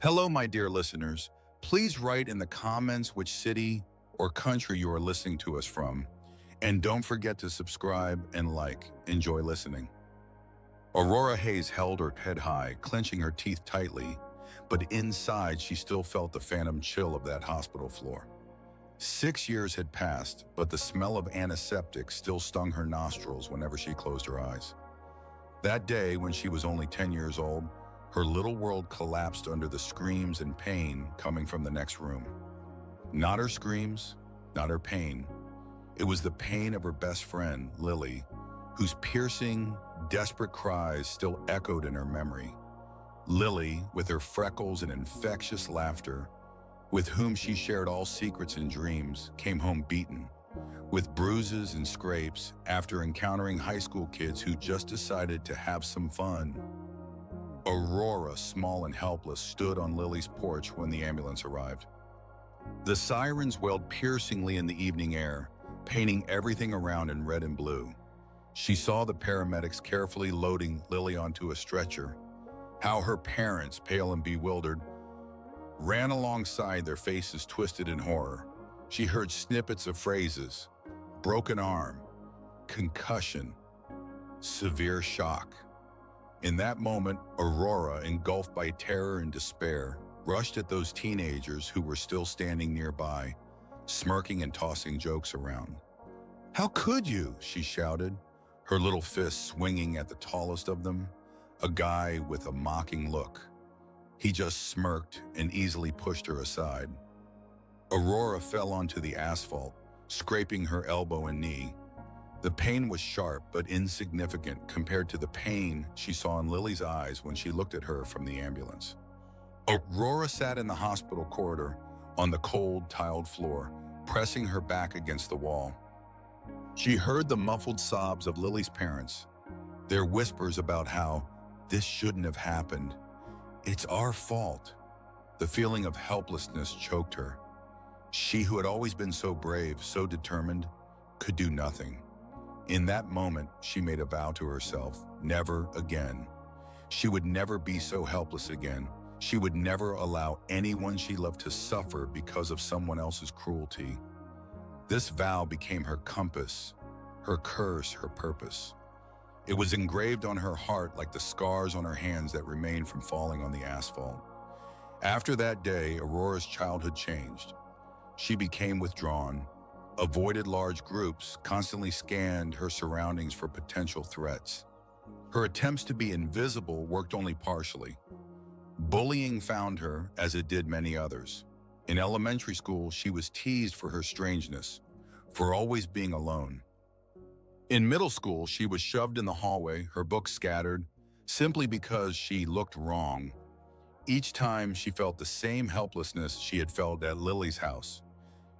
Hello, my dear listeners. Please write in the comments which city or country you are listening to us from. And don't forget to subscribe and like. Enjoy listening. Aurora Hayes held her head high, clenching her teeth tightly, but inside she still felt the phantom chill of that hospital floor. 6 years had passed, but the smell of antiseptic still stung her nostrils whenever she closed her eyes. That day, when she was only 10 years old, her little world collapsed under the screams and pain coming from the next room. Not her screams, not her pain. It was the pain of her best friend, Lily, whose piercing, desperate cries still echoed in her memory. Lily, with her freckles and infectious laughter, with whom she shared all secrets and dreams, came home beaten, with bruises and scrapes after encountering high school kids who just decided to have some fun. Aurora, small and helpless, stood on Lily's porch when the ambulance arrived. The sirens wailed piercingly in the evening air, painting everything around in red and blue. She saw the paramedics carefully loading Lily onto a stretcher, how her parents, pale and bewildered, ran alongside, their faces twisted in horror. She heard snippets of phrases: broken arm, concussion, severe shock. In that moment, Aurora, engulfed by terror and despair, rushed at those teenagers who were still standing nearby, smirking and tossing jokes around. "How could you?" she shouted, her little fist swinging at the tallest of them, a guy with a mocking look. He just smirked and easily pushed her aside. Aurora fell onto the asphalt, scraping her elbow and knee. The pain was sharp but insignificant compared to the pain she saw in Lily's eyes when she looked at her from the ambulance. Aurora sat in the hospital corridor on the cold, tiled floor, pressing her back against the wall. She heard the muffled sobs of Lily's parents, their whispers about how this shouldn't have happened. It's our fault. The feeling of helplessness choked her. She, who had always been so brave, so determined, could do nothing. In that moment, she made a vow to herself: never again. She would never be so helpless again. She would never allow anyone she loved to suffer because of someone else's cruelty. This vow became her compass, her curse, her purpose. It was engraved on her heart like the scars on her hands that remained from falling on the asphalt. After that day, Aurora's childhood changed. She became withdrawn, avoided large groups, constantly scanned her surroundings for potential threats. Her attempts to be invisible worked only partially. Bullying found her, as it did many others. In elementary school, she was teased for her strangeness, for always being alone. In middle school, she was shoved in the hallway, her books scattered, simply because she looked wrong. Each time, she felt the same helplessness she had felt at Lily's house.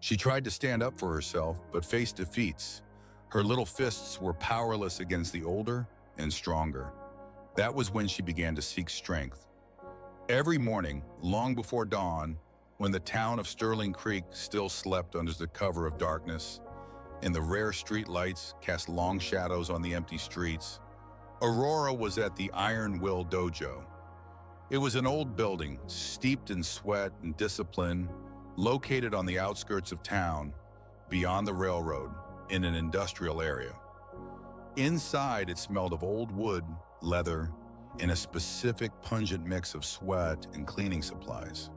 She tried to stand up for herself, but faced defeats. Her little fists were powerless against the older and stronger. That was when she began to seek strength. Every morning, long before dawn, when the town of Sterling Creek still slept under the cover of darkness, and the rare street lights cast long shadows on the empty streets, Aurora was at the Iron Will Dojo. It was an old building, steeped in sweat and discipline, located on the outskirts of town, beyond the railroad, in an industrial area. Inside, it smelled of old wood, leather, and a specific pungent mix of sweat and cleaning supplies.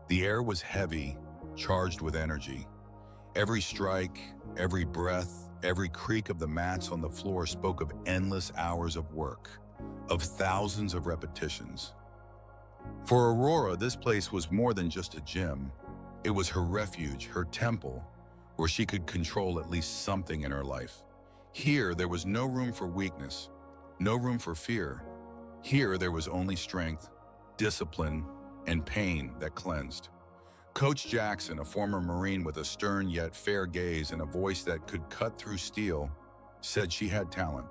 The air was heavy, charged with energy. Every strike, every breath, every creak of the mats on the floor spoke of endless hours of work, of thousands of repetitions. For Aurora, this place was more than just a gym. It was her refuge, her temple, where she could control at least something in her life. Here, there was no room for weakness, no room for fear. Here, there was only strength, discipline, and pain that cleansed. Coach Jackson, a former Marine with a stern yet fair gaze and a voice that could cut through steel, said she had talent.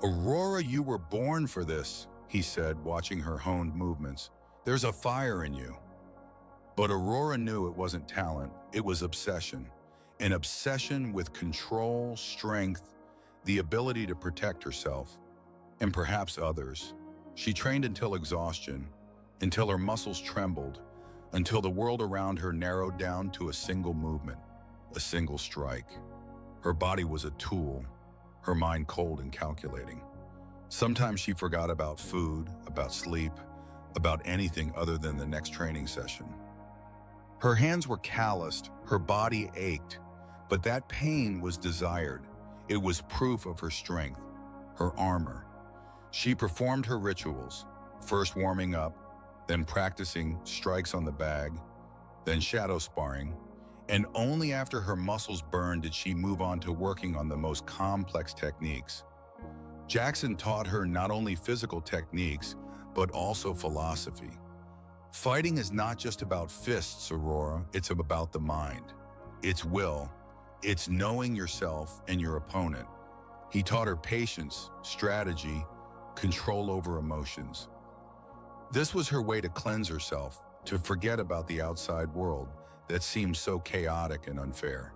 "Aurora, you were born for this," he said, watching her honed movements. "There's a fire in you." But Aurora knew it wasn't talent, it was obsession. An obsession with control, strength, the ability to protect herself, and perhaps others. She trained until exhaustion, until her muscles trembled, until the world around her narrowed down to a single movement, a single strike. Her body was a tool, her mind cold and calculating. Sometimes she forgot about food, about sleep, about anything other than the next training session. Her hands were calloused, her body ached, but that pain was desired. It was proof of her strength, her armor. She performed her rituals, first warming up, then practicing strikes on the bag, then shadow sparring, and only after her muscles burned did she move on to working on the most complex techniques. Jackson taught her not only physical techniques, but also philosophy. Fighting is not just about fists, Aurora, it's about the mind. It's will. It's knowing yourself and your opponent. He taught her patience, strategy, control over emotions. This was her way to cleanse herself, to forget about the outside world that seemed so chaotic and unfair.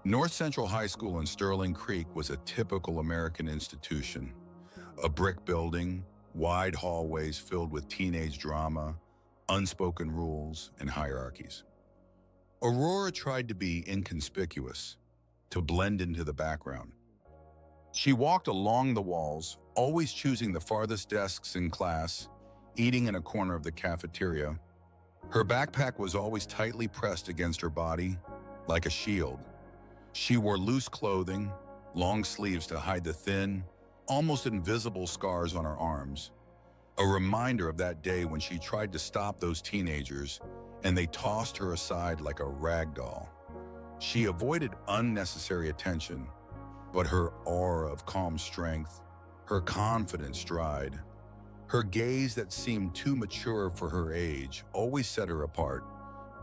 North Central High School in Sterling Creek was a typical American institution. A brick building, wide hallways filled with teenage drama, unspoken rules, and hierarchies. Aurora tried to be inconspicuous, to blend into the background. She walked along the walls, always choosing the farthest desks in class, eating in a corner of the cafeteria. Her backpack was always tightly pressed against her body, like a shield. She wore loose clothing, long sleeves to hide the thin, almost invisible scars on her arms. A reminder of that day when she tried to stop those teenagers and they tossed her aside like a rag doll. She avoided unnecessary attention, but her aura of calm strength, her confident stride, her gaze that seemed too mature for her age always set her apart,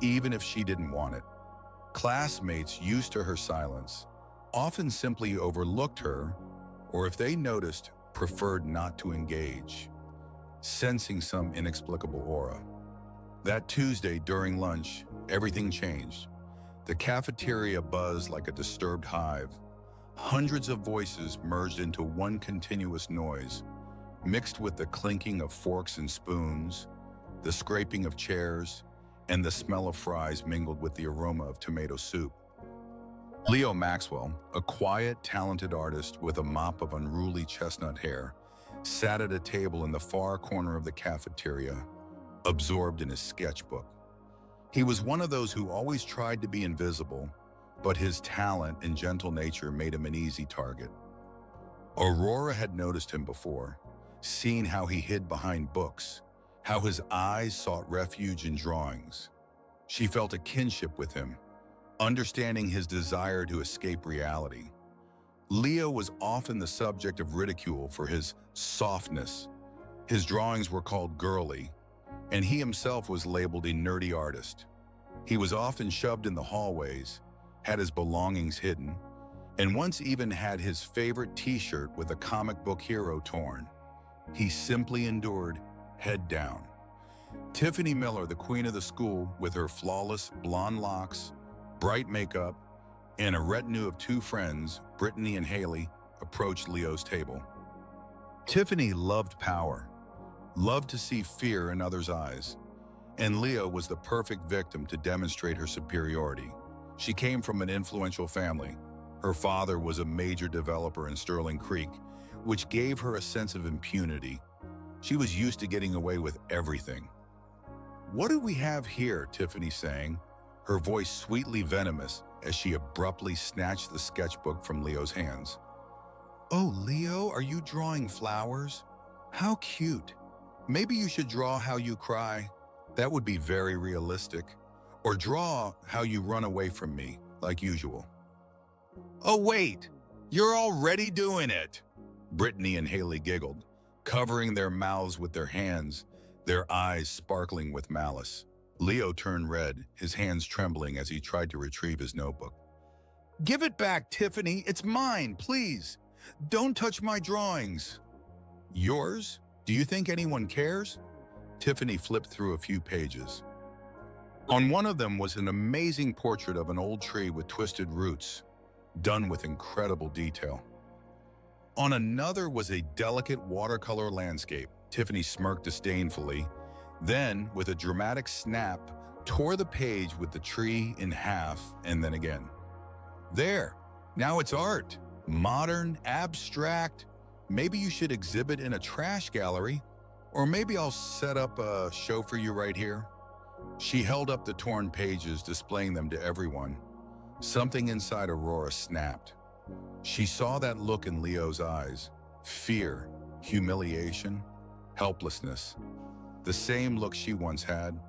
even if she didn't want it. Classmates used to her silence often simply overlooked her, or if they noticed, preferred not to engage, sensing some inexplicable aura. That Tuesday during lunch, everything changed. The cafeteria buzzed like a disturbed hive. Hundreds of voices merged into one continuous noise, mixed with the clinking of forks and spoons, the scraping of chairs, and the smell of fries mingled with the aroma of tomato soup. Leo Maxwell, a quiet, talented artist with a mop of unruly chestnut hair, sat at a table in the far corner of the cafeteria, absorbed in his sketchbook. He was one of those who always tried to be invisible, but his talent and gentle nature made him an easy target. Aurora had noticed him before, seen how he hid behind books, how his eyes sought refuge in drawings. She felt a kinship with him, understanding his desire to escape reality. Leo was often the subject of ridicule for his softness. His drawings were called girly, and he himself was labeled a nerdy artist. He was often shoved in the hallways, had his belongings hidden, and once even had his favorite t-shirt with a comic book hero torn. He simply endured, head down. Tiffany Miller, the queen of the school, with her flawless blonde locks, bright makeup, and a retinue of two friends, Brittany and Haley, approached Leo's table. Tiffany loved power, loved to see fear in others' eyes, and Leo was the perfect victim to demonstrate her superiority. She came from an influential family. Her father was a major developer in Sterling Creek, which gave her a sense of impunity. She was used to getting away with everything. "What do we have here?" Tiffany sang, her voice sweetly venomous as she abruptly snatched the sketchbook from Leo's hands. "Oh, Leo, are you drawing flowers? How cute. Maybe you should draw how you cry. That would be very realistic. Or draw how you run away from me, like usual." "Oh, wait, you're already doing it!" Brittany and Haley giggled, covering their mouths with their hands, their eyes sparkling with malice. Leo turned red, his hands trembling as he tried to retrieve his notebook. "Give it back, Tiffany. It's mine, please. Don't touch my drawings." "Yours? Do you think anyone cares?" Tiffany flipped through a few pages. On one of them was an amazing portrait of an old tree with twisted roots, done with incredible detail. On another was a delicate watercolor landscape. Tiffany smirked disdainfully. Then, with a dramatic snap, tore the page with the tree in half and then again. There, now it's art. Modern, abstract. Maybe you should exhibit in a trash gallery, or maybe I'll set up a show for you right here. She held up the torn pages, displaying them to everyone. Something inside Aurora snapped. She saw that look in Leo's eyes. Fear, humiliation, helplessness. The same look she once had,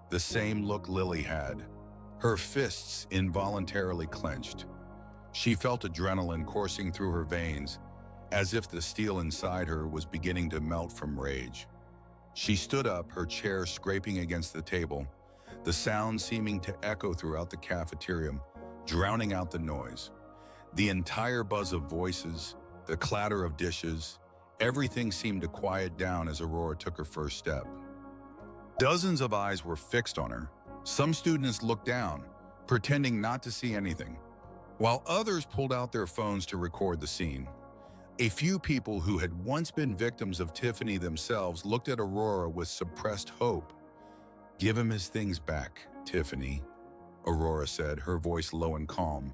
the same look Lily had. Her fists involuntarily clenched. She felt adrenaline coursing through her veins, as if the steel inside her was beginning to melt from rage. She stood up, her chair scraping against the table, the sound seeming to echo throughout the cafeteria, drowning out the noise. The entire buzz of voices, the clatter of dishes, everything seemed to quiet down as Aurora took her first step. Dozens of eyes were fixed on her. Some students looked down, pretending not to see anything, while others pulled out their phones to record the scene. A few people who had once been victims of Tiffany themselves looked at Aurora with suppressed hope. "Give him his things back, Tiffany," Aurora said, her voice low and calm.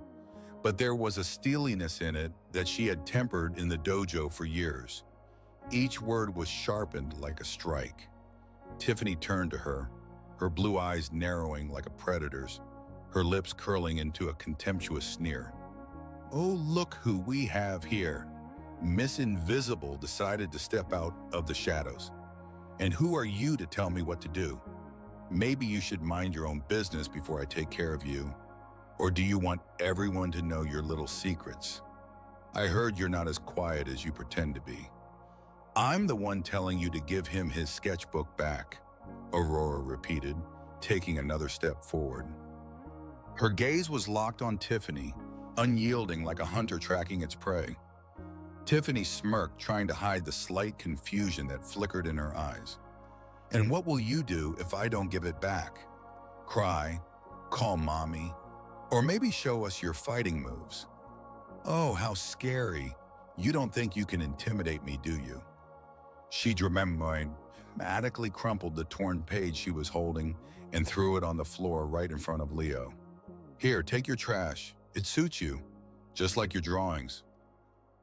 But there was a steeliness in it that she had tempered in the dojo for years. Each word was sharpened like a strike. Tiffany turned to her, her blue eyes narrowing like a predator's, her lips curling into a contemptuous sneer. "Oh, look who we have here." Miss Invisible decided to step out of the shadows. "And who are you to tell me what to do? Maybe you should mind your own business before I take care of you. Or do you want everyone to know your little secrets? I heard you're not as quiet as you pretend to be." "I'm the one telling you to give him his sketchbook back," Aurora repeated, taking another step forward. Her gaze was locked on Tiffany, unyielding like a hunter tracking its prey. Tiffany smirked, trying to hide the slight confusion that flickered in her eyes. "And what will you do if I don't give it back? Cry, call mommy, or maybe show us your fighting moves?" "Oh, how scary. You don't think you can intimidate me, do you?" She dramatically crumpled the torn page she was holding and threw it on the floor right in front of Leo. "Here, take your trash. It suits you, just like your drawings."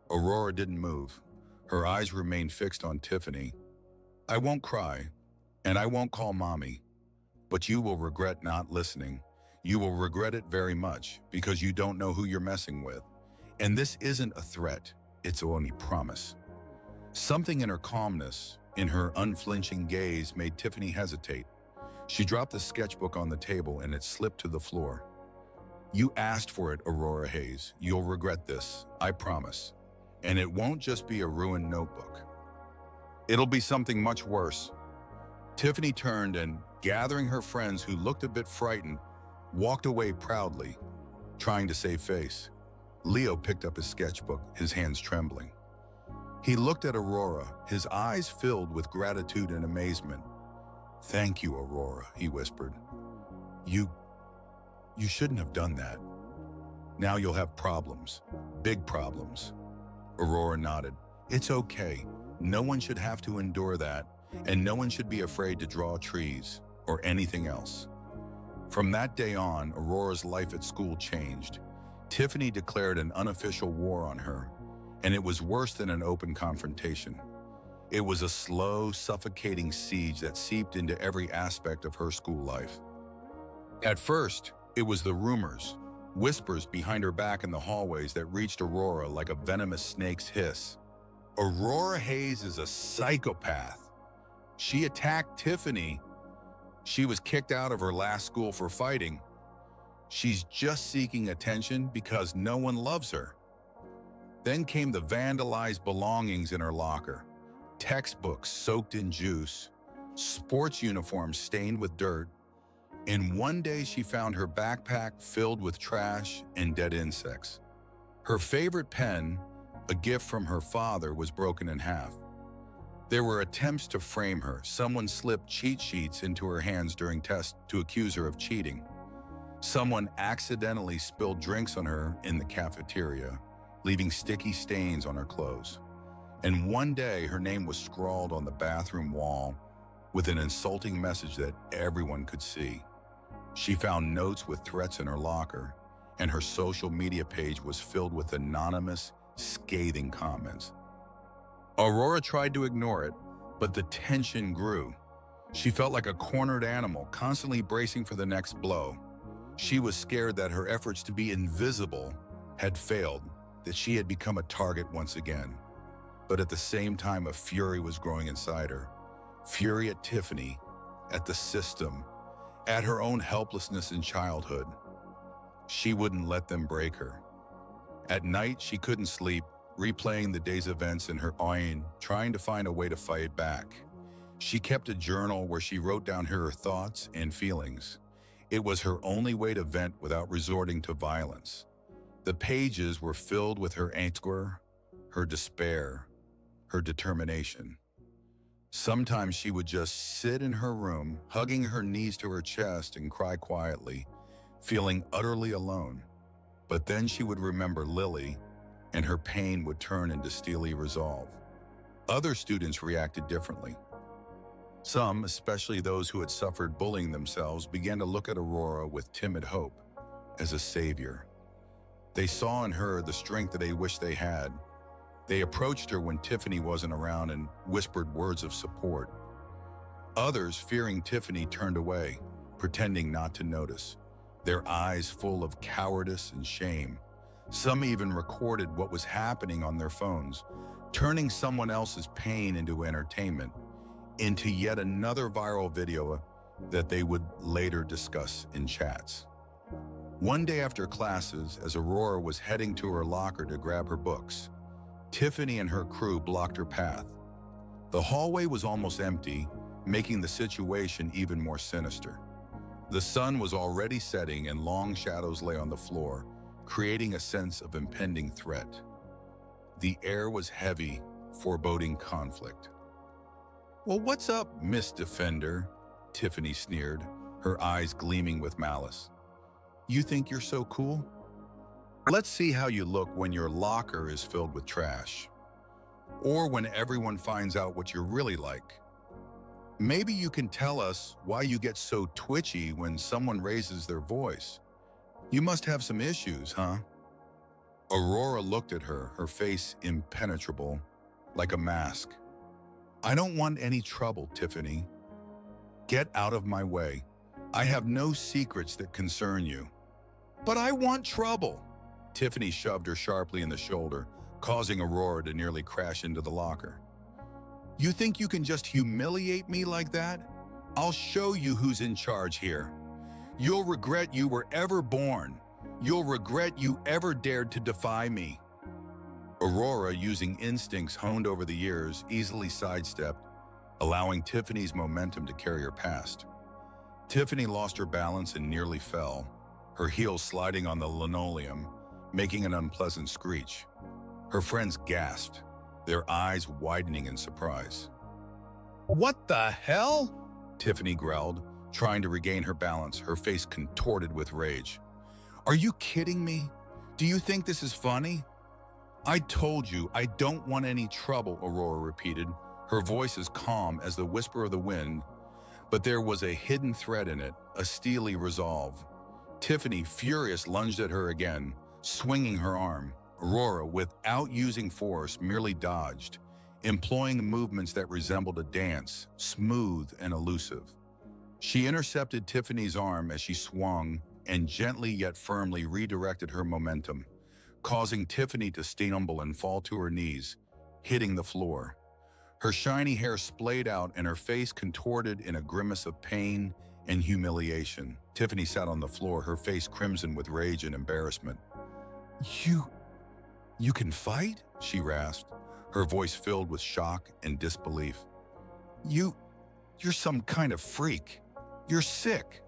Aurora didn't move. Her eyes remained fixed on Tiffany. "I won't cry, and I won't call mommy, but you will regret not listening. You will regret it very much, because you don't know who you're messing with. And this isn't a threat, it's only promise." Something in her calmness, in her unflinching gaze, made Tiffany hesitate. She dropped the sketchbook on the table and it slipped to the floor. "You asked for it, Aurora Hayes. You'll regret this, I promise. And it won't just be a ruined notebook. It'll be something much worse." Tiffany turned and, gathering her friends who looked a bit frightened, walked away proudly, trying to save face. Leo picked up his sketchbook, his hands trembling. He looked at Aurora, his eyes filled with gratitude and amazement. "Thank you, Aurora," he whispered. You shouldn't have done that. Now you'll have problems, big problems." Aurora nodded. "It's okay. No one should have to endure that, and no one should be afraid to draw trees or anything else." From that day on, Aurora's life at school changed. Tiffany declared an unofficial war on her, and it was worse than an open confrontation. It was a slow, suffocating siege that seeped into every aspect of her school life. At first, it was the rumors, whispers behind her back in the hallways that reached Aurora like a venomous snake's hiss. "Aurora Hayes is a psychopath. She attacked Tiffany. She was kicked out of her last school for fighting. She's just seeking attention because no one loves her." Then came the vandalized belongings in her locker. Textbooks soaked in juice, sports uniforms stained with dirt, and one day she found her backpack filled with trash and dead insects. Her favorite pen, a gift from her father, was broken in half. There were attempts to frame her. Someone slipped cheat sheets into her hands during tests to accuse her of cheating. Someone accidentally spilled drinks on her in the cafeteria, leaving sticky stains on her clothes. And one day, her name was scrawled on the bathroom wall with an insulting message that everyone could see. She found notes with threats in her locker, and her social media page was filled with anonymous, scathing comments. Aurora tried to ignore it, but the tension grew. She felt like a cornered animal, constantly bracing for the next blow. She was scared that her efforts to be invisible had failed, that she had become a target once again. But at the same time, a fury was growing inside her. Fury at Tiffany, at the system, at her own helplessness in childhood. She wouldn't let them break her. At night, she couldn't sleep, replaying the day's events in her mind, trying to find a way to fight back. She kept a journal where she wrote down her thoughts and feelings. It was her only way to vent without resorting to violence. The pages were filled with her anger, her despair, her determination. Sometimes she would just sit in her room, hugging her knees to her chest and cry quietly, feeling utterly alone. But then she would remember Lily, and her pain would turn into steely resolve. Other students reacted differently. Some, especially those who had suffered bullying themselves, began to look at Aurora with timid hope, as a savior. They saw in her the strength that they wished they had. They approached her when Tiffany wasn't around and whispered words of support. Others, fearing Tiffany, turned away, pretending not to notice, their eyes full of cowardice and shame. Some even recorded what was happening on their phones, turning someone else's pain into entertainment, into yet another viral video that they would later discuss in chats. One day after classes, as Aurora was heading to her locker to grab her books, Tiffany and her crew blocked her path. The hallway was almost empty, making the situation even more sinister. The sun was already setting and long shadows lay on the floor, creating a sense of impending threat. The air was heavy, foreboding conflict. "Well, what's up, Miss Defender?" Tiffany sneered, her eyes gleaming with malice. "You think you're so cool? Let's see how you look when your locker is filled with trash. Or when everyone finds out what you're really like. Maybe you can tell us why you get so twitchy when someone raises their voice. You must have some issues, huh?" Aurora looked at her, her face impenetrable, like a mask. "I don't want any trouble, Tiffany. Get out of my way. I have no secrets that concern you." "But I want trouble." Tiffany shoved her sharply in the shoulder, causing Aurora to nearly crash into the locker. "You think you can just humiliate me like that? I'll show you who's in charge here. You'll regret you were ever born. You'll regret you ever dared to defy me." Aurora, using instincts honed over the years, easily sidestepped, allowing Tiffany's momentum to carry her past. Tiffany lost her balance and nearly fell, her heels sliding on the linoleum, making an unpleasant screech. Her friends gasped, their eyes widening in surprise. "What the hell?" Tiffany growled, trying to regain her balance, her face contorted with rage. "Are you kidding me? Do you think this is funny?" "I told you I don't want any trouble," Aurora repeated, her voice as calm as the whisper of the wind, but there was a hidden threat in it, a steely resolve. Tiffany, furious, lunged at her again, swinging her arm. Aurora, without using force, merely dodged, employing movements that resembled a dance, smooth and elusive. She intercepted Tiffany's arm as she swung and gently yet firmly redirected her momentum, causing Tiffany to stumble and fall to her knees, hitting the floor. Her shiny hair splayed out and her face contorted in a grimace of pain and humiliation. Tiffany sat on the floor, her face crimson with rage and embarrassment. You can fight?" she rasped, her voice filled with shock and disbelief. You're some kind of freak. You're sick."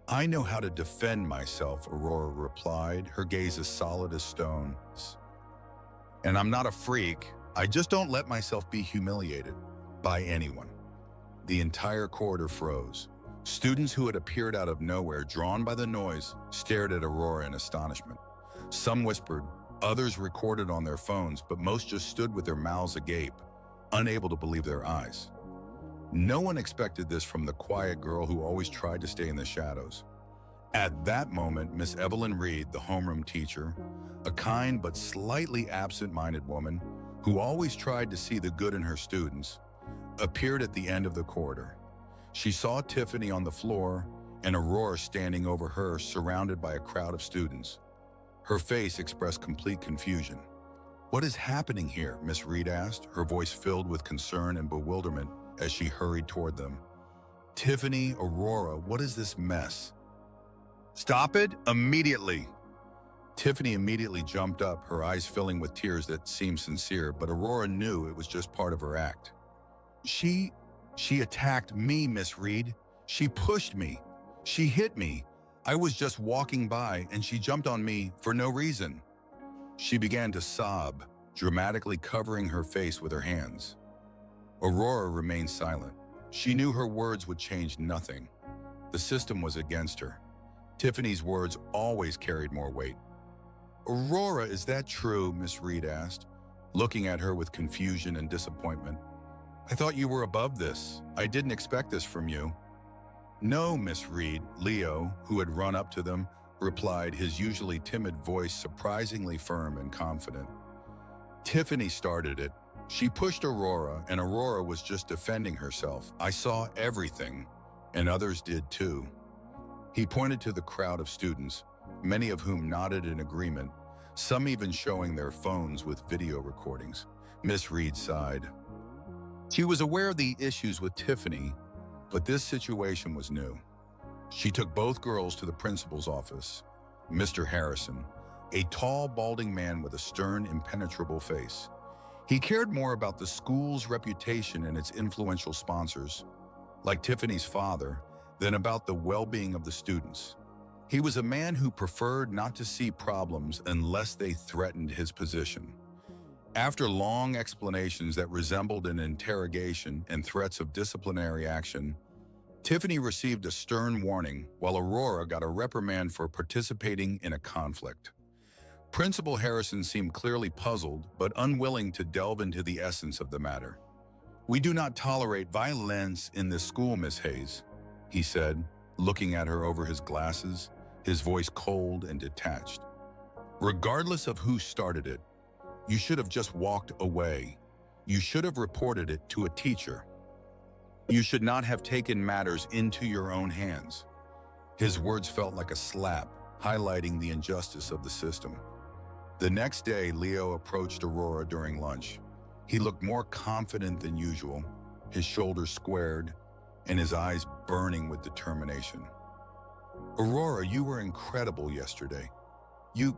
"I know how to defend myself," Aurora replied, her gaze as solid as stone. "And I'm not a freak. I just don't let myself be humiliated by anyone." The entire corridor froze. Students who had appeared out of nowhere, drawn by the noise, stared at Aurora in astonishment. Some whispered, others recorded on their phones, but most just stood with their mouths agape, unable to believe their eyes. No one expected this from the quiet girl who always tried to stay in the shadows. At that moment, Miss Evelyn Reed, the homeroom teacher, a kind but slightly absent-minded woman who always tried to see the good in her students, appeared at the end of the corridor. She saw Tiffany on the floor and Aurora standing over her, surrounded by a crowd of students. Her face expressed complete confusion. "What is happening here?" Miss Reed asked, her voice filled with concern and bewilderment as she hurried toward them. "Tiffany, Aurora, what is this mess?" "Stop it immediately!" Tiffany immediately jumped up, her eyes filling with tears that seemed sincere, but Aurora knew it was just part of her act. She attacked me, Miss Reed. She pushed me. She hit me. I was just walking by and she jumped on me for no reason." She began to sob, dramatically covering her face with her hands. Aurora remained silent. She knew her words would change nothing. The system was against her. Tiffany's words always carried more weight. "Aurora, is that true?" Miss Reed asked, looking at her with confusion and disappointment. "I thought you were above this. I didn't expect this from you." "No, Miss Reed," Leo, who had run up to them, replied, his usually timid voice surprisingly firm and confident. "Tiffany started it. She pushed Aurora, and Aurora was just defending herself. I saw everything, and others did too." He pointed to the crowd of students, many of whom nodded in agreement, some even showing their phones with video recordings. Miss Reed sighed. She was aware of the issues with Tiffany, but this situation was new. She took both girls to the principal's office. Mr. Harrison, a tall, balding man with a stern, impenetrable face. He cared more about the school's reputation and its influential sponsors, like Tiffany's father, than about the well-being of the students. He was a man who preferred not to see problems unless they threatened his position. After long explanations that resembled an interrogation and threats of disciplinary action, Tiffany received a stern warning, while Aurora got a reprimand for participating in a conflict. Principal Harrison seemed clearly puzzled, but unwilling to delve into the essence of the matter. "We do not tolerate violence in this school, Miss Hayes," he said, looking at her over his glasses, his voice cold and detached. "Regardless of who started it, you should have just walked away. You should have reported it to a teacher. You should not have taken matters into your own hands." His words felt like a slap, highlighting the injustice of the system. The next day, Leo approached Aurora during lunch. He looked more confident than usual, his shoulders squared, and his eyes burning with determination. "Aurora, you were incredible yesterday. You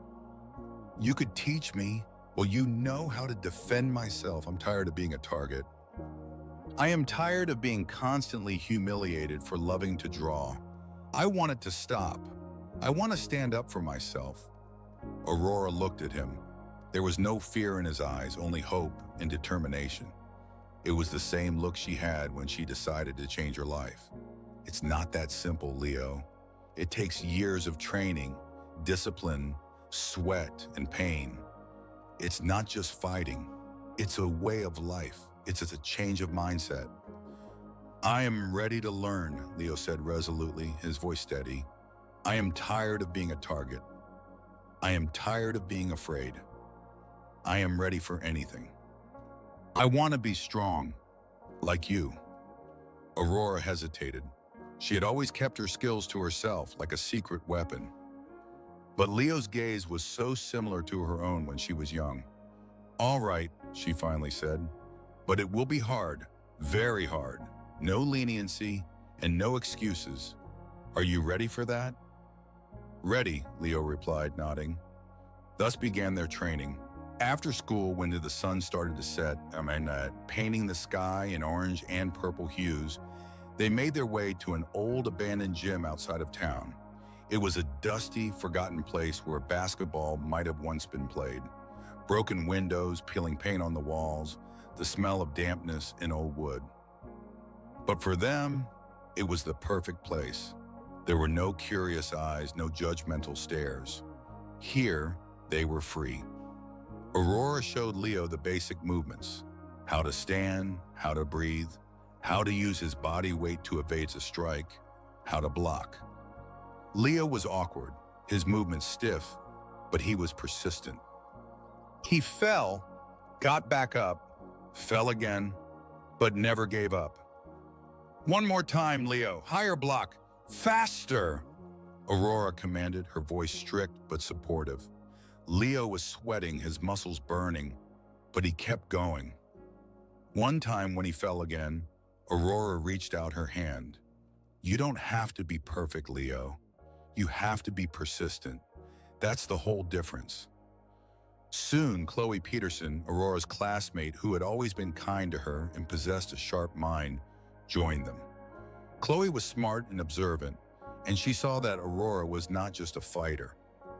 could teach me. Well, you know how to defend myself. I'm tired of being a target. I am tired of being constantly humiliated for loving to draw. I want it to stop. I want to stand up for myself." Aurora looked at him. There was no fear in his eyes, only hope and determination. It was the same look she had when she decided to change her life. "It's not that simple, Leo. It takes years of training, discipline, sweat, and pain. It's not just fighting. It's a way of life. It's a change of mindset." "I am ready to learn," Leo said resolutely, his voice steady. "I am tired of being a target. I am tired of being afraid. I am ready for anything. I want to be strong, like you." Aurora hesitated. She had always kept her skills to herself, like a secret weapon. But Leo's gaze was so similar to her own when she was young. "All right," she finally said, "but it will be hard, very hard. No leniency and no excuses. Are you ready for that?" "Ready," Leo replied, nodding. Thus began their training. After school, when the sun started to set, painting the sky in orange and purple hues, they made their way to an old abandoned gym outside of town. It was a dusty, forgotten place where basketball might have once been played. Broken windows, peeling paint on the walls, the smell of dampness in old wood. But for them, it was the perfect place. There were no curious eyes, no judgmental stares. Here, they were free. Aurora showed Leo the basic movements, how to stand, how to breathe, how to use his body weight to evade a strike, how to block. Leo was awkward, his movements stiff, but he was persistent. He fell, got back up, fell again, but never gave up. "One more time, Leo, higher block, faster!" Aurora commanded, her voice strict but supportive. Leo was sweating, his muscles burning, but he kept going. One time when he fell again, Aurora reached out her hand. "You don't have to be perfect, Leo. You have to be persistent. That's the whole difference." Soon, Chloe Peterson, Aurora's classmate who had always been kind to her and possessed a sharp mind, joined them. Chloe was smart and observant, and she saw that Aurora was not just a fighter.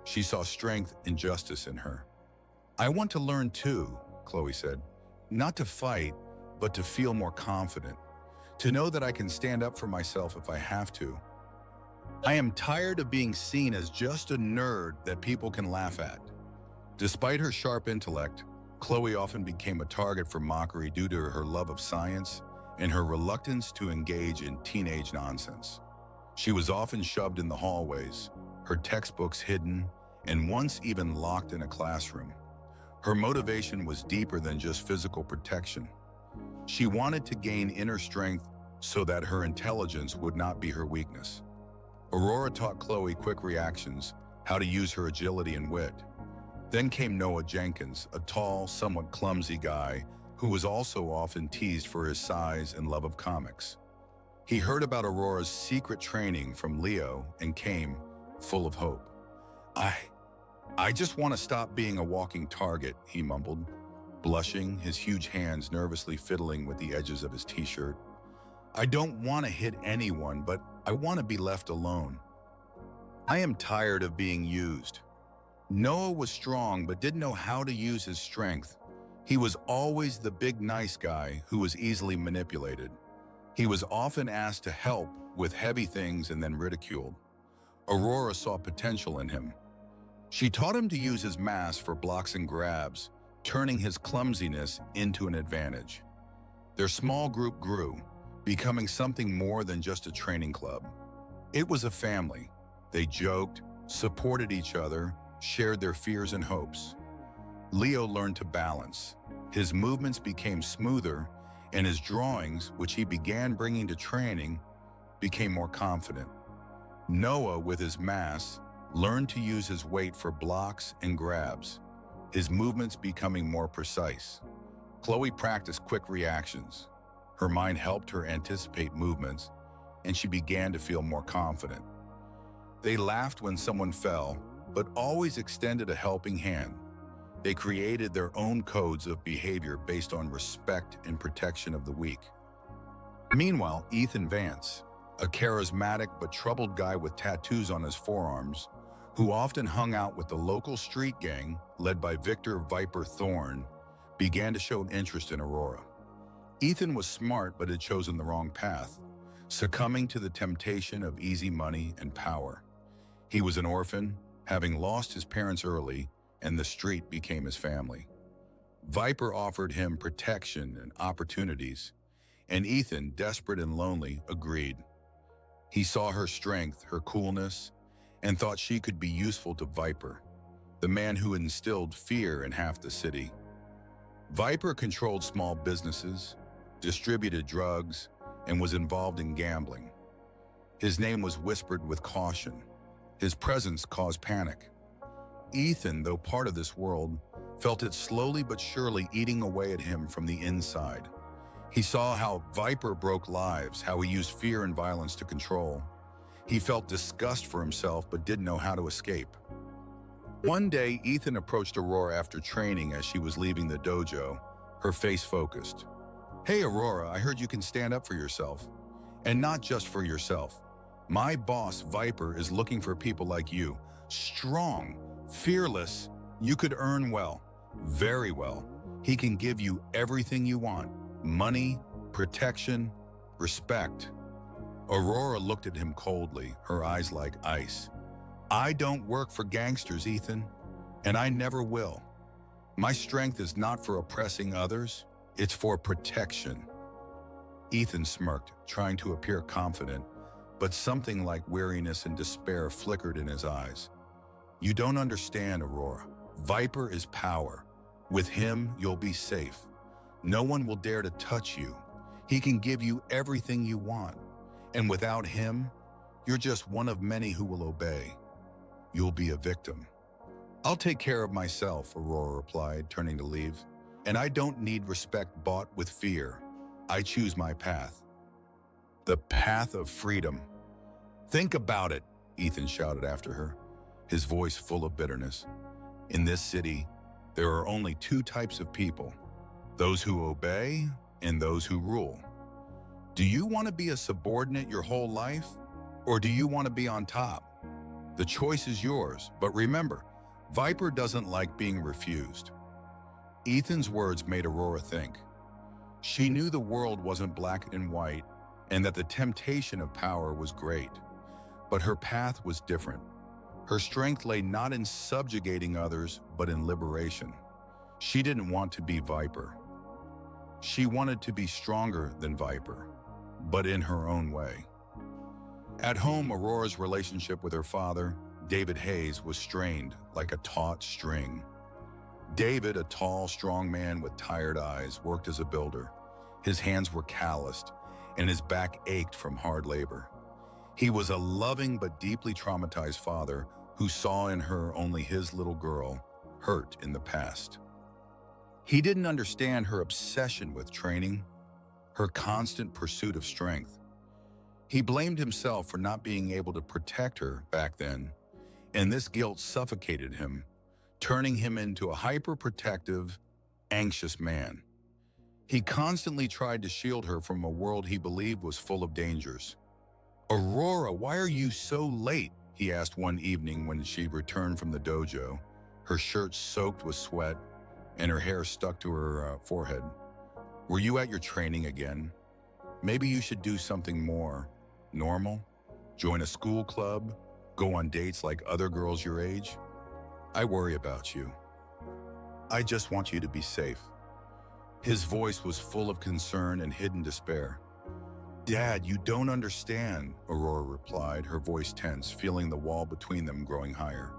She saw strength and justice in her. "I want to learn too," Chloe said. "Not to fight, but to feel more confident. To know that I can stand up for myself if I have to. I am tired of being seen as just a nerd that people can laugh at." Despite her sharp intellect, Chloe often became a target for mockery due to her love of science and her reluctance to engage in teenage nonsense. She was often shoved in the hallways, her textbooks hidden, and once even locked in a classroom. Her motivation was deeper than just physical protection. She wanted to gain inner strength so that her intelligence would not be her weakness. Aurora taught Chloe quick reactions, how to use her agility and wit. Then came Noah Jenkins, a tall, somewhat clumsy guy who was also often teased for his size and love of comics. He heard about Aurora's secret training from Leo and came, full of hope. I just want to stop being a walking target," he mumbled, blushing, his huge hands nervously fiddling with the edges of his t-shirt. "I don't want to hit anyone, but I want to be left alone. I am tired of being used." Noah was strong but didn't know how to use his strength. He was always the big nice guy who was easily manipulated. He was often asked to help with heavy things and then ridiculed. Aurora saw potential in him. She taught him to use his mass for blocks and grabs, turning his clumsiness into an advantage. Their small group grew, becoming something more than just a training club. It was a family. They joked, supported each other, shared their fears and hopes. Leo learned to balance. His movements became smoother, and his drawings, which he began bringing to training, became more confident. Noah, with his mass, learned to use his weight for blocks and grabs, his movements becoming more precise. Chloe practiced quick reactions. Her mind helped her anticipate movements, and she began to feel more confident. They laughed when someone fell, but always extended a helping hand. They created their own codes of behavior based on respect and protection of the weak. Meanwhile, Ethan Vance, a charismatic but troubled guy with tattoos on his forearms, who often hung out with the local street gang led by Victor Viper Thorne, began to show interest in Aurora. Ethan was smart but had chosen the wrong path, succumbing to the temptation of easy money and power. He was an orphan, having lost his parents early, and the street became his family. Viper offered him protection and opportunities, and Ethan, desperate and lonely, agreed. He saw her strength, her coolness, and thought she could be useful to Viper, the man who instilled fear in half the city. Viper controlled small businesses, distributed drugs, and was involved in gambling. His name was whispered with caution. His presence caused panic. Ethan, though part of this world, felt it slowly but surely eating away at him from the inside. He saw how Viper broke lives, how he used fear and violence to control. He felt disgust for himself but didn't know how to escape. One day, Ethan approached Aurora after training as she was leaving the dojo, her face focused. "Hey Aurora, I heard you can stand up for yourself. And not just for yourself. My boss, Viper, is looking for people like you. Strong, fearless, you could earn well, very well. He can give you everything you want. Money, protection, respect." Aurora looked at him coldly, her eyes like ice. "I don't work for gangsters, Ethan, and I never will. My strength is not for oppressing others, it's for protection." Ethan smirked, trying to appear confident, but something like weariness and despair flickered in his eyes. You don't understand, Aurora. Viper is power. With him, you'll be safe. No one will dare to touch you. He can give you everything you want. And without him, you're just one of many who will obey. You'll be a victim. I'll take care of myself, Aurora replied, turning to leave. And I don't need respect bought with fear. I choose my path. The path of freedom. Think about it, Ethan shouted after her, his voice full of bitterness. In this city, there are only two types of people, those who obey and those who rule. Do you want to be a subordinate your whole life, or do you want to be on top? The choice is yours, but remember, Viper doesn't like being refused. Ethan's words made Aurora think. She knew the world wasn't black and white, and that the temptation of power was great. But her path was different. Her strength lay not in subjugating others, but in liberation. She didn't want to be Viper. She wanted to be stronger than Viper, but in her own way. At home, Aurora's relationship with her father, David Hayes, was strained like a taut string. David, a tall, strong man with tired eyes, worked as a builder. His hands were calloused, and his back ached from hard labor. He was a loving but deeply traumatized father who saw in her only his little girl, hurt in the past. He didn't understand her obsession with training, her constant pursuit of strength. He blamed himself for not being able to protect her back then, and this guilt suffocated him, turning him into a hyper-protective, anxious man. He constantly tried to shield her from a world he believed was full of dangers. "Aurora, why are you so late?" he asked one evening when she returned from the dojo, her shirt soaked with sweat and her hair stuck to her forehead. "Were you at your training again? Maybe you should do something more normal, join a school club, go on dates like other girls your age. I worry about you. I just want you to be safe." His voice was full of concern and hidden despair. "Dad, you don't understand," Aurora replied, her voice tense, feeling the wall between them growing higher.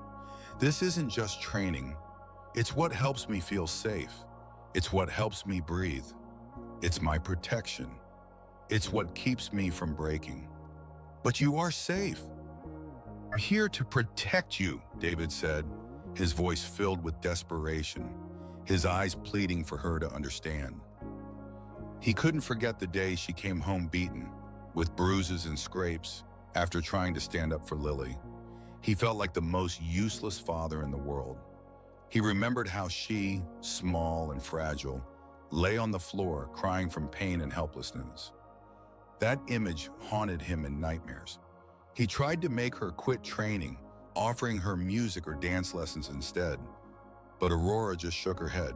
"This isn't just training. It's what helps me feel safe. It's what helps me breathe. It's my protection. It's what keeps me from breaking." "But you are safe." "I'm here to protect you," David said, his voice filled with desperation, his eyes pleading for her to understand. He couldn't forget the day she came home beaten, with bruises and scrapes, after trying to stand up for Lily. He felt like the most useless father in the world. He remembered how she, small and fragile, lay on the floor crying from pain and helplessness. That image haunted him in nightmares. He tried to make her quit training, offering her music or dance lessons instead. But Aurora just shook her head.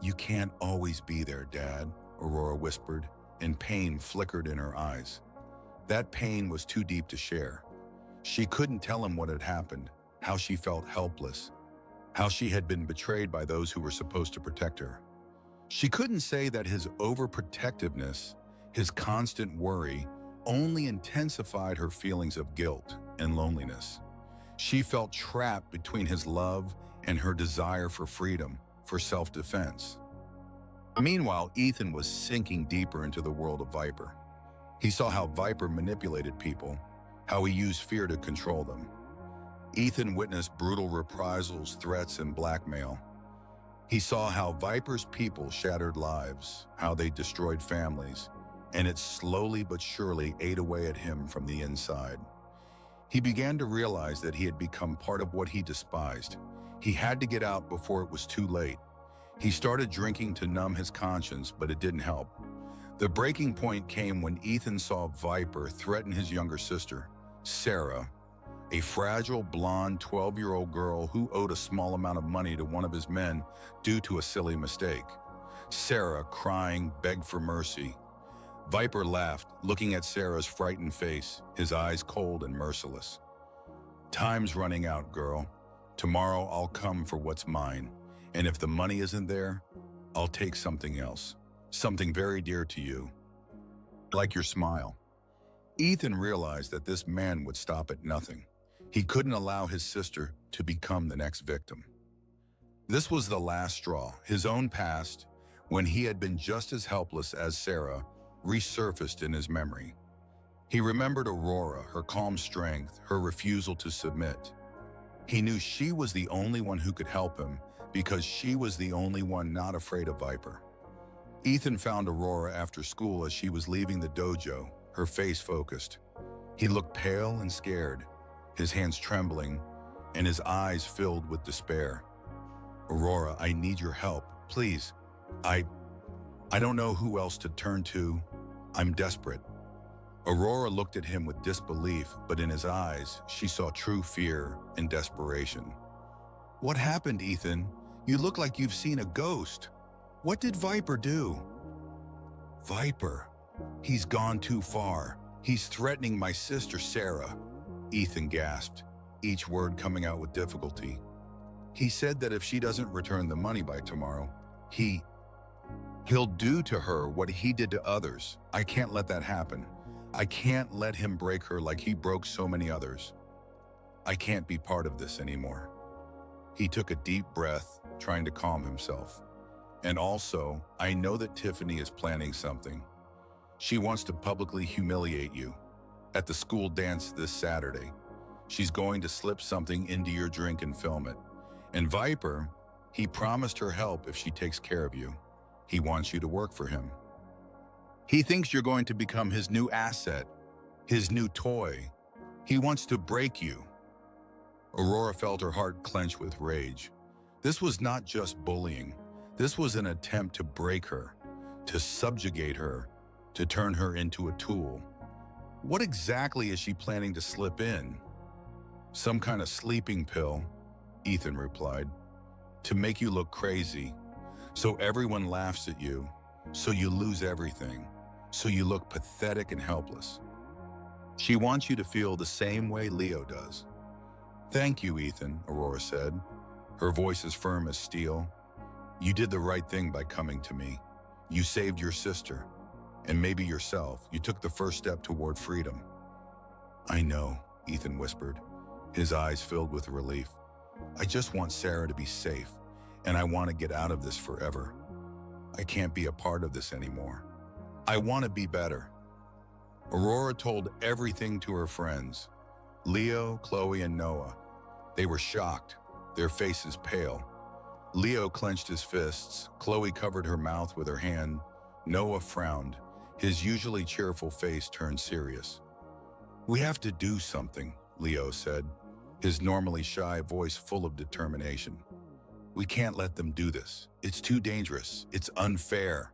"You can't always be there, Dad," Aurora whispered, and pain flickered in her eyes. That pain was too deep to share. She couldn't tell him what had happened, how she felt helpless, how she had been betrayed by those who were supposed to protect her. She couldn't say that his overprotectiveness, his constant worry, only intensified her feelings of guilt and loneliness. She felt trapped between his love and her desire for freedom, for self-defense. Meanwhile, Ethan was sinking deeper into the world of Viper. He saw how Viper manipulated people, how he used fear to control them. Ethan witnessed brutal reprisals, threats, and blackmail. He saw how Viper's people shattered lives, how they destroyed families, and it slowly but surely ate away at him from the inside. He began to realize that he had become part of what he despised. He had to get out before it was too late. He started drinking to numb his conscience, but it didn't help. The breaking point came when Ethan saw Viper threaten his younger sister, Sarah, a fragile, blonde 12-year-old girl who owed a small amount of money to one of his men due to a silly mistake. Sarah, crying, begged for mercy. Viper laughed, looking at Sarah's frightened face, his eyes cold and merciless. "Time's running out, girl. Tomorrow I'll come for what's mine. And if the money isn't there, I'll take something else, something very dear to you." Like your smile. Ethan realized that this man would stop at nothing. He couldn't allow his sister to become the next victim. This was the last straw. His own past, when he had been just as helpless as Sarah, resurfaced in his memory. He remembered Aurora, her calm strength, her refusal to submit. He knew she was the only one who could help him because she was the only one not afraid of Viper. Ethan found Aurora after school as she was leaving the dojo, her face focused. He looked pale and scared, his hands trembling, and his eyes filled with despair. "Aurora, I need your help, please. I don't know who else to turn to. I'm desperate." Aurora looked at him with disbelief, but in his eyes, she saw true fear and desperation. "What happened, Ethan? You look like you've seen a ghost. What did Viper do?" "Viper? He's gone too far. He's threatening my sister, Sarah," Ethan gasped, each word coming out with difficulty. "He said that if she doesn't return the money by tomorrow, he'll do to her what he did to others. I can't let that happen. I can't let him break her like he broke so many others. I can't be part of this anymore." He took a deep breath, trying to calm himself. "And also, I know that Tiffany is planning something. She wants to publicly humiliate you. At the school dance this Saturday, she's going to slip something into your drink and film it. And Viper, he promised her help if she takes care of you. He wants you to work for him. He thinks you're going to become his new asset, his new toy. He wants to break you." Aurora felt her heart clench with rage. This was not just bullying. This was an attempt to break her, to subjugate her, to turn her into a tool. What exactly is she planning to slip in? "Some kind of sleeping pill," Ethan replied, "to make you look crazy. So everyone laughs at you, so you lose everything, so you look pathetic and helpless. She wants you to feel the same way Leo does." "Thank you, Ethan," Aurora said, her voice as firm as steel. "You did the right thing by coming to me. You saved your sister, and maybe yourself. You took the first step toward freedom." "I know," Ethan whispered, his eyes filled with relief. "I just want Sarah to be safe, and I want to get out of this forever. I can't be a part of this anymore. I want to be better." Aurora told everything to her friends, Leo, Chloe, and Noah. They were shocked, their faces pale. Leo clenched his fists, Chloe covered her mouth with her hand, Noah frowned, his usually cheerful face turned serious. "We have to do something," Leo said, his normally shy voice full of determination. "We can't let them do this. It's too dangerous. It's unfair."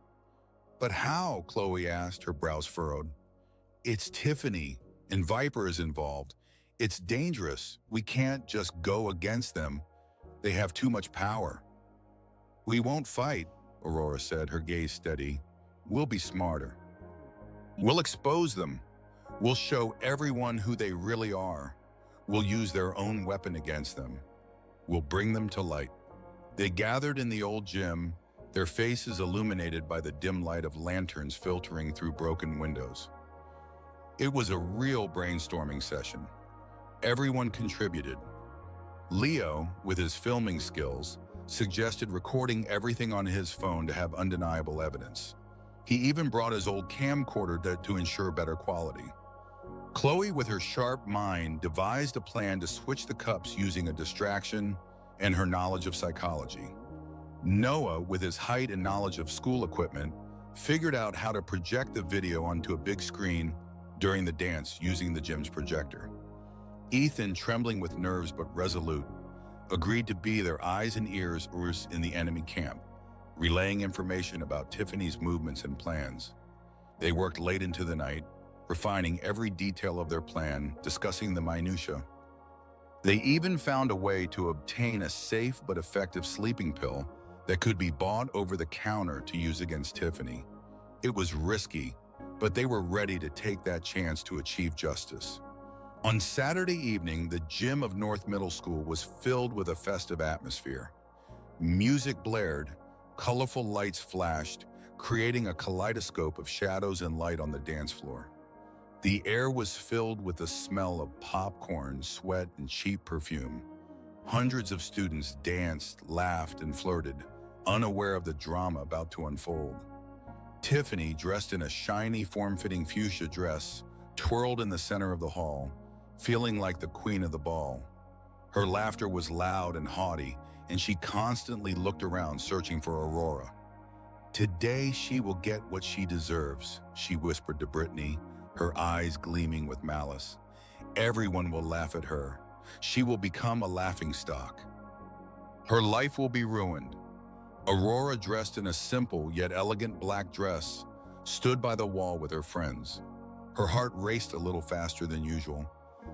"But how?" Chloe asked, her brows furrowed. "It's Tiffany, and Viper is involved. It's dangerous. We can't just go against them. They have too much power." "We won't fight," Aurora said, her gaze steady. "We'll be smarter. We'll expose them. We'll show everyone who they really are. We'll use their own weapon against them. We'll bring them to light." They gathered in the old gym, their faces illuminated by the dim light of lanterns filtering through broken windows. It was a real brainstorming session. Everyone contributed. Leo, with his filming skills, suggested recording everything on his phone to have undeniable evidence. He even brought his old camcorder to ensure better quality. Chloe, with her sharp mind, devised a plan to switch the cups using a distraction and her knowledge of psychology. Noah, with his height and knowledge of school equipment, figured out how to project the video onto a big screen during the dance using the gym's projector. Ethan, trembling with nerves but resolute, agreed to be their eyes and ears in the enemy camp, relaying information about Tiffany's movements and plans. They worked late into the night, refining every detail of their plan, discussing the minutiae. They even found a way to obtain a safe but effective sleeping pill that could be bought over the counter to use against Tiffany. It was risky, but they were ready to take that chance to achieve justice. On Saturday evening, the gym of North Middle School was filled with a festive atmosphere. Music blared, colorful lights flashed, creating a kaleidoscope of shadows and light on the dance floor. The air was filled with the smell of popcorn, sweat, and cheap perfume. Hundreds of students danced, laughed, and flirted, unaware of the drama about to unfold. Tiffany, dressed in a shiny, form-fitting fuchsia dress, twirled in the center of the hall, feeling like the queen of the ball. Her laughter was loud and haughty, and she constantly looked around searching for Aurora. "Today she will get what she deserves," she whispered to Brittany, her eyes gleaming with malice. "Everyone will laugh at her. She will become a laughingstock. Her life will be ruined." Aurora, dressed in a simple yet elegant black dress, stood by the wall with her friends. Her heart raced a little faster than usual,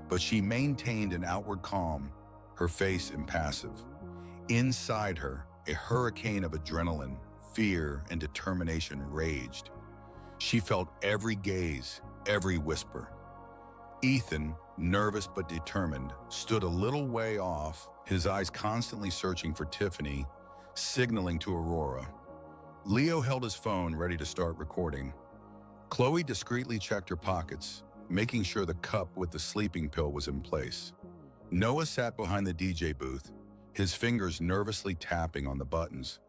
but she maintained an outward calm, her face impassive. Inside her, a hurricane of adrenaline, fear, and determination raged. She felt every gaze, every whisper. Ethan, nervous but determined, stood a little way off, his eyes constantly searching for Tiffany, signaling to Aurora. Leo held his phone ready to start recording. Chloe discreetly checked her pockets, making sure the cup with the sleeping pill was in place. Noah sat behind the DJ booth, his fingers nervously tapping on the buttons.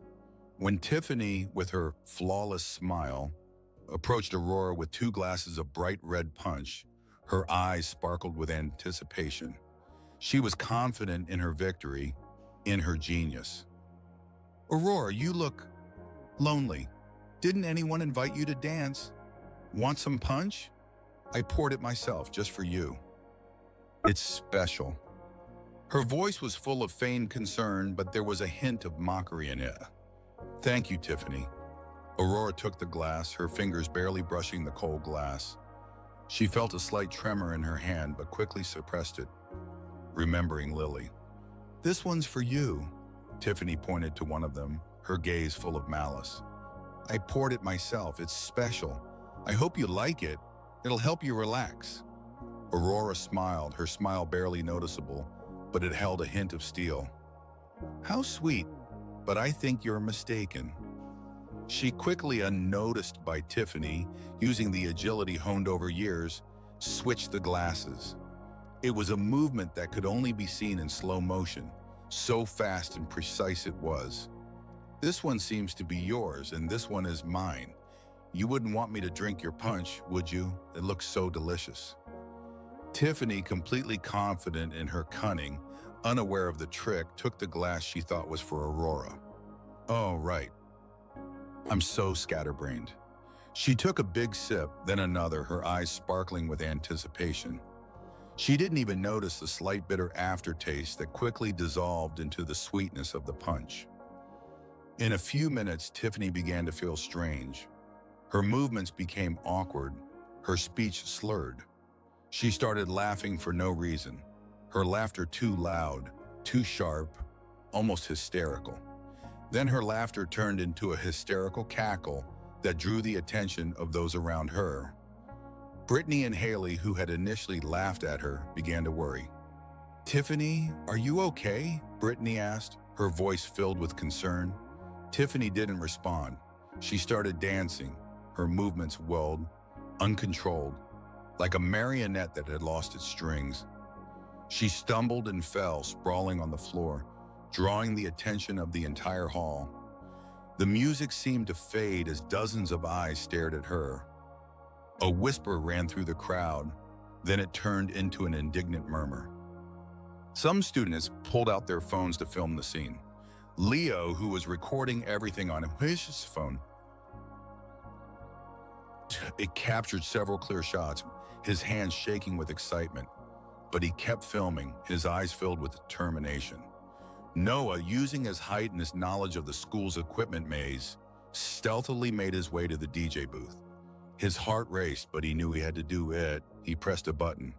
When Tiffany, with her flawless smile, approached Aurora with 2 glasses of bright red punch, her eyes sparkled with anticipation. She was confident in her victory, in her genius. "Aurora, you look lonely. Didn't anyone invite you to dance? Want some punch? I poured it myself just for you. It's special." Her voice was full of feigned concern, but there was a hint of mockery in it. "Thank you, Tiffany." Aurora took the glass, her fingers barely brushing the cold glass. She felt a slight tremor in her hand, but quickly suppressed it, remembering Lily. "This one's for you." Tiffany pointed to one of them, her gaze full of malice. "I poured it myself. It's special. I hope you like it. It'll help you relax." Aurora smiled, her smile barely noticeable, but it held a hint of steel. "How sweet, but I think you're mistaken." She, quickly unnoticed by Tiffany, using the agility honed over years, switched the glasses. It was a movement that could only be seen in slow motion, so fast and precise it was. "This one seems to be yours, and this one is mine. You wouldn't want me to drink your punch, would you? It looks so delicious." Tiffany, completely confident in her cunning, unaware of the trick, took the glass she thought was for Aurora. "Oh, right. I'm so scatterbrained." She took a big sip, then another, her eyes sparkling with anticipation. She didn't even notice the slight bitter aftertaste that quickly dissolved into the sweetness of the punch. In a few minutes, Tiffany began to feel strange. Her movements became awkward, her speech slurred. She started laughing for no reason, her laughter too loud, too sharp, almost hysterical. Then her laughter turned into a hysterical cackle that drew the attention of those around her. Brittany and Haley, who had initially laughed at her, began to worry. "Tiffany, are you okay?" Brittany asked, her voice filled with concern. Tiffany didn't respond. She started dancing, her movements whirled, uncontrolled, like a marionette that had lost its strings. She stumbled and fell, sprawling on the floor, drawing the attention of the entire hall. The music seemed to fade as dozens of eyes stared at her. A whisper ran through the crowd, then it turned into an indignant murmur. Some students pulled out their phones to film the scene. Leo, who was recording everything on his phone, it captured several clear shots, his hands shaking with excitement. But he kept filming, his eyes filled with determination. Noah, using his height and his knowledge of the school's equipment maze, stealthily made his way to the DJ booth. His heart raced, but he knew he had to do it. He pressed a button.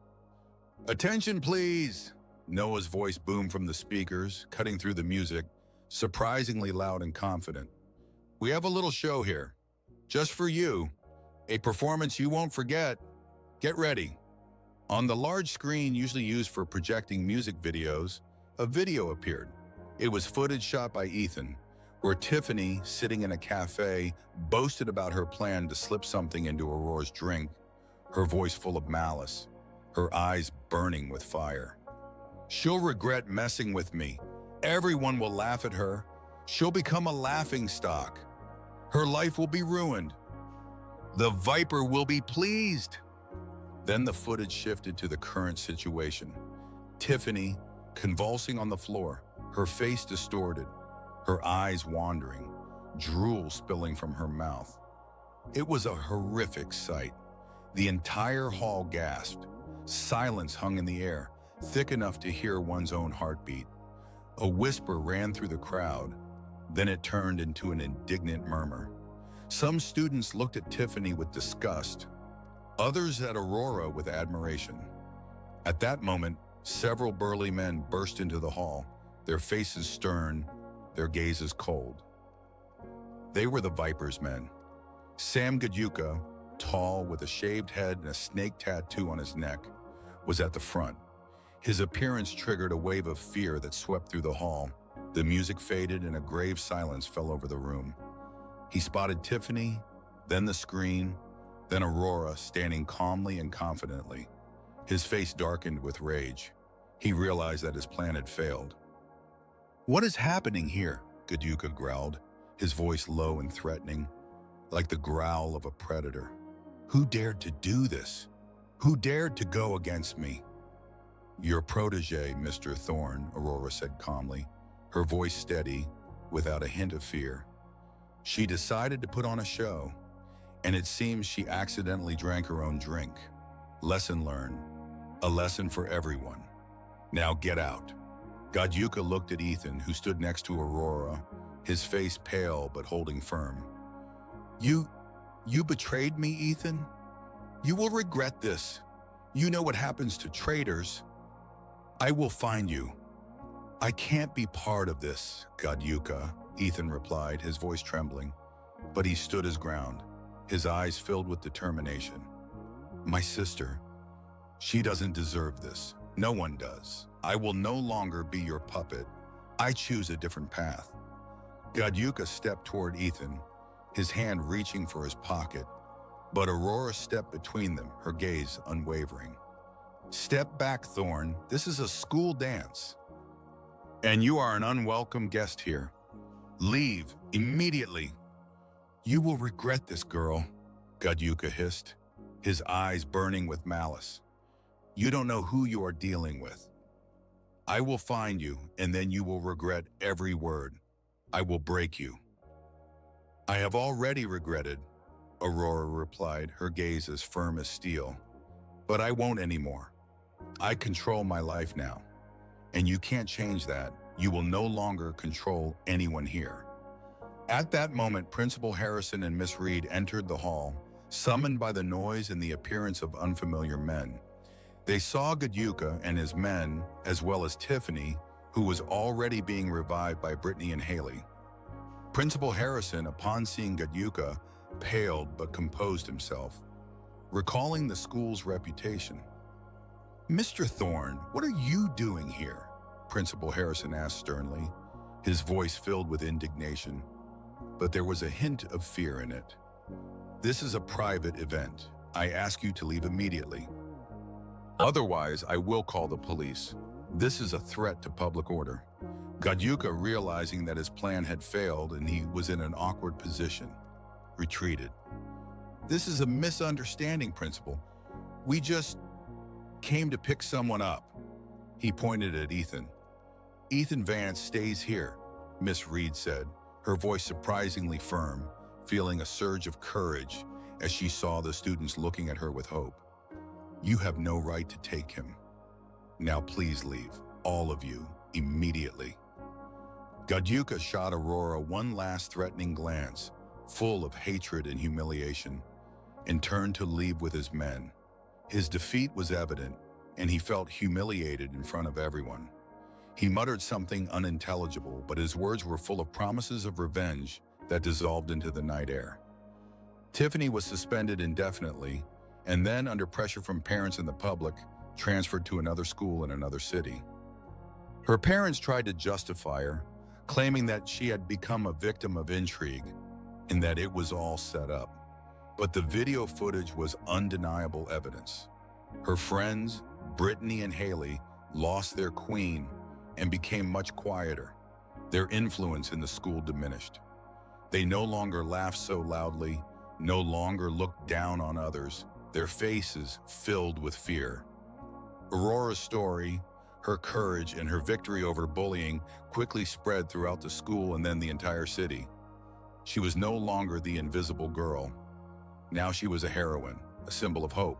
"Attention, please!" Noah's voice boomed from the speakers, cutting through the music, surprisingly loud and confident. "We have a little show here. Just for you. A performance you won't forget. Get ready." On the large screen usually used for projecting music videos, a video appeared. It was footage shot by Ethan, where Tiffany, sitting in a cafe, boasted about her plan to slip something into Aurora's drink, her voice full of malice, her eyes burning with fire. "She'll regret messing with me. Everyone will laugh at her. She'll become a laughingstock. Her life will be ruined. The Viper will be pleased." Then the footage shifted to the current situation. Tiffany, convulsing on the floor, her face distorted, her eyes wandering, drool spilling from her mouth. It was a horrific sight. The entire hall gasped. Silence hung in the air, thick enough to hear one's own heartbeat. A whisper ran through the crowd. Then it turned into an indignant murmur. Some students looked at Tiffany with disgust, others at Aurora with admiration. At that moment, several burly men burst into the hall, their faces stern, their gazes cold. They were the Viper's men. Sam Gadyuka, tall, with a shaved head and a snake tattoo on his neck, was at the front. His appearance triggered a wave of fear that swept through the hall. The music faded and a grave silence fell over the room. He spotted Tiffany, then the screen, then Aurora standing calmly and confidently. His face darkened with rage. He realized that his plan had failed. "What is happening here?" Gadyuka growled, his voice low and threatening, like the growl of a predator. "Who dared to do this? Who dared to go against me?" "Your protege, Mr. Thorne," Aurora said calmly, her voice steady, without a hint of fear. She decided to put on a show, and it seems she accidentally drank her own drink. Lesson learned. A lesson for everyone. Now get out. Gadyuka looked at Ethan, who stood next to Aurora, his face pale but holding firm. You betrayed me, Ethan? You will regret this. You know what happens to traitors. I will find you." "I can't be part of this, Gadyuka," Ethan replied, his voice trembling. But he stood his ground, his eyes filled with determination. "My sister, she doesn't deserve this. No one does. I will no longer be your puppet. I choose a different path." Gadyuka stepped toward Ethan, his hand reaching for his pocket, but Aurora stepped between them, her gaze unwavering. "Step back, Thorne. This is a school dance, and you are an unwelcome guest here. Leave immediately." "You will regret this, girl," Gadyuka hissed, his eyes burning with malice. "You don't know who you are dealing with. I will find you, and then you will regret every word. I will break you." "I have already regretted," Aurora replied, her gaze as firm as steel. "But I won't anymore. I control my life now, and you can't change that. You will no longer control anyone here." At that moment, Principal Harrison and Miss Reed entered the hall, summoned by the noise and the appearance of unfamiliar men. They saw Gadyuka and his men, as well as Tiffany, who was already being revived by Brittany and Haley. Principal Harrison, upon seeing Gadyuka, paled but composed himself, recalling the school's reputation. "Mr. Thorne, what are you doing here?" Principal Harrison asked sternly, his voice filled with indignation, but there was a hint of fear in it. "This is a private event. I ask you to leave immediately. Otherwise, I will call the police. This is a threat to public order." Gadyuka, realizing that his plan had failed and he was in an awkward position, retreated. "This is a misunderstanding, Principal. We just came to pick someone up." He pointed at Ethan. "Ethan Vance stays here," Miss Reed said, her voice surprisingly firm, feeling a surge of courage as she saw the students looking at her with hope. "You have no right to take him. Now please leave, all of you, immediately." Gadyuka shot Aurora one last threatening glance, full of hatred and humiliation, and turned to leave with his men. His defeat was evident, and he felt humiliated in front of everyone. He muttered something unintelligible, but his words were full of promises of revenge that dissolved into the night air. Tiffany was suspended indefinitely, and then, under pressure from parents and the public, transferred to another school in another city. Her parents tried to justify her, claiming that she had become a victim of intrigue and that it was all set up. But the video footage was undeniable evidence. Her friends, Brittany and Haley, lost their queen and became much quieter. Their influence in the school diminished. They no longer laughed so loudly, no longer looked down on others, their faces filled with fear. Aurora's story, her courage, and her victory over bullying quickly spread throughout the school and then the entire city. She was no longer the invisible girl. Now she was a heroine, a symbol of hope.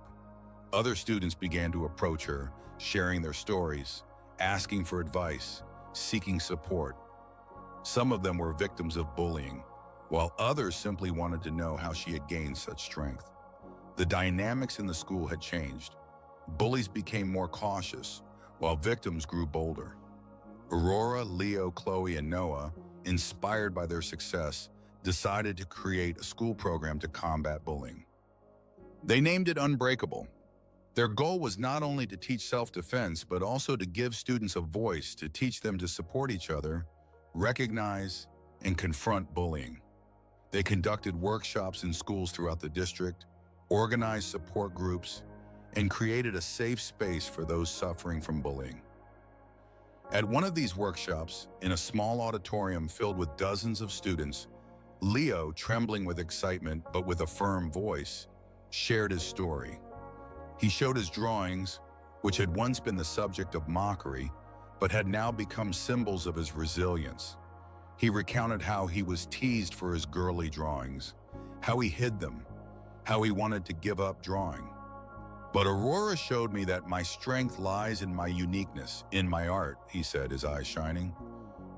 Other students began to approach her, sharing their stories, asking for advice, seeking support. Some of them were victims of bullying, while others simply wanted to know how she had gained such strength. The dynamics in the school had changed. Bullies became more cautious, while victims grew bolder. Aurora, Leo, Chloe, and Noah, inspired by their success, decided to create a school program to combat bullying. They named it Unbreakable. Their goal was not only to teach self-defense, but also to give students a voice, to teach them to support each other, recognize, and confront bullying. They conducted workshops in schools throughout the district, organized support groups, and created a safe space for those suffering from bullying. At one of these workshops, in a small auditorium filled with dozens of students, Leo, trembling with excitement but with a firm voice, shared his story. He showed his drawings, which had once been the subject of mockery, but had now become symbols of his resilience. He recounted how he was teased for his girly drawings, how he hid them, how he wanted to give up drawing. But Aurora showed me that my strength lies in my uniqueness, in my art, he said, his eyes shining.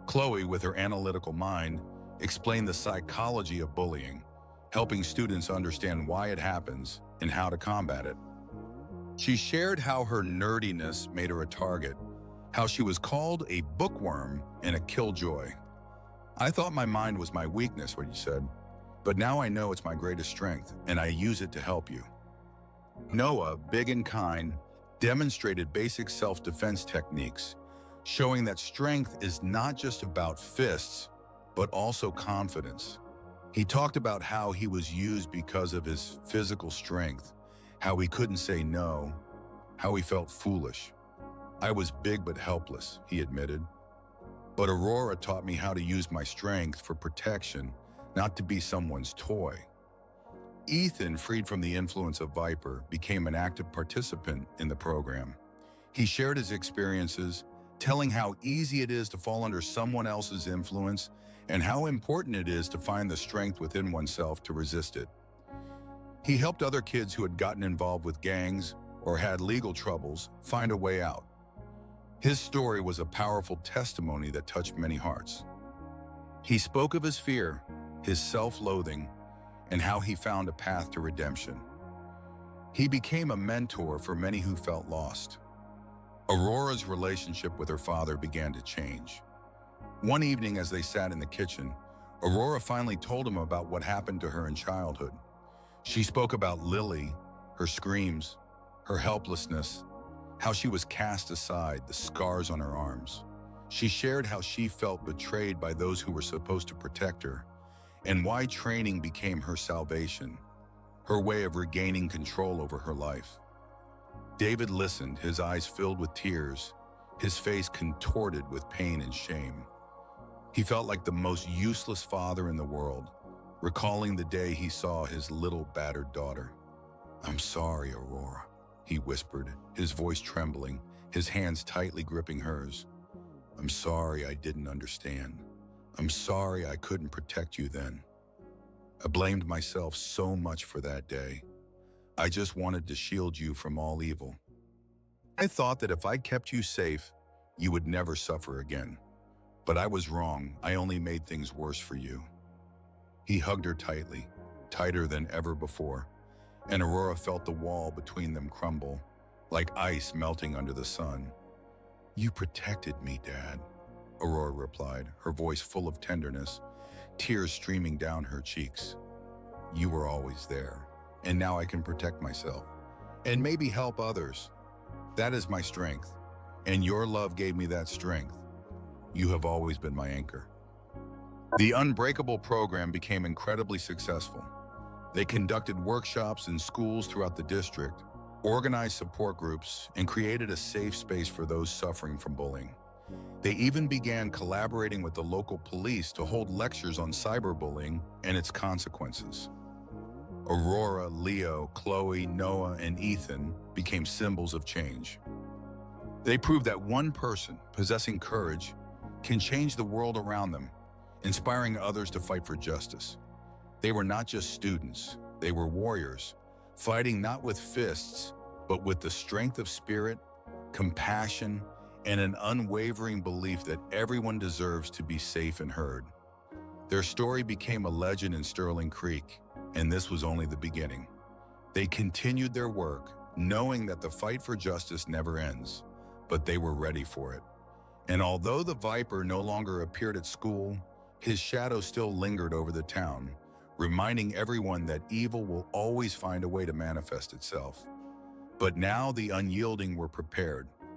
Chloe, with her analytical mind, explained the psychology of bullying, helping students understand why it happens and how to combat it. She shared how her nerdiness made her a target, how she was called a bookworm and a killjoy. I thought my mind was my weakness, what you said, but now I know it's my greatest strength, and I use it to help you. Noah, big and kind, demonstrated basic self-defense techniques, showing that strength is not just about fists, but also confidence. He talked about how he was used because of his physical strength, how he couldn't say no, how he felt foolish. I was big but helpless, he admitted. But Aurora taught me how to use my strength for protection, not to be someone's toy. Ethan, freed from the influence of Viper, became an active participant in the program. He shared his experiences, telling how easy it is to fall under someone else's influence and how important it is to find the strength within oneself to resist it. He helped other kids who had gotten involved with gangs or had legal troubles find a way out. His story was a powerful testimony that touched many hearts. He spoke of his fear, his self-loathing, and how he found a path to redemption. He became a mentor for many who felt lost. Aurora's relationship with her father began to change. One evening as they sat in the kitchen, Aurora finally told him about what happened to her in childhood. She spoke about Lily, her screams, her helplessness, how she was cast aside, the scars on her arms. She shared how she felt betrayed by those who were supposed to protect her, and why training became her salvation, her way of regaining control over her life. David listened, his eyes filled with tears, his face contorted with pain and shame. He felt like the most useless father in the world, recalling the day he saw his little battered daughter. "I'm sorry, Aurora," he whispered, his voice trembling, his hands tightly gripping hers. "I'm sorry I didn't understand. I'm sorry I couldn't protect you then. I blamed myself so much for that day. I just wanted to shield you from all evil. I thought that if I kept you safe, you would never suffer again. But I was wrong. I only made things worse for you." He hugged her tightly, tighter than ever before, and Aurora felt the wall between them crumble, like ice melting under the sun. "You protected me, Dad," Aurora replied, her voice full of tenderness, tears streaming down her cheeks. "You were always there, and now I can protect myself, and maybe help others. That is my strength, and your love gave me that strength. You have always been my anchor." The Unbreakable program became incredibly successful. They conducted workshops in schools throughout the district, organized support groups, and created a safe space for those suffering from bullying. They even began collaborating with the local police to hold lectures on cyberbullying and its consequences. Aurora, Leo, Chloe, Noah, and Ethan became symbols of change. They proved that one person possessing courage can change the world around them, inspiring others to fight for justice. They were not just students, they were warriors, fighting not with fists, but with the strength of spirit, compassion, and an unwavering belief that everyone deserves to be safe and heard. Their story became a legend in Sterling Creek, and this was only the beginning. They continued their work, knowing that the fight for justice never ends, but they were ready for it. And although the Viper no longer appeared at school, his shadow still lingered over the town, reminding everyone that evil will always find a way to manifest itself. But now the unyielding were prepared.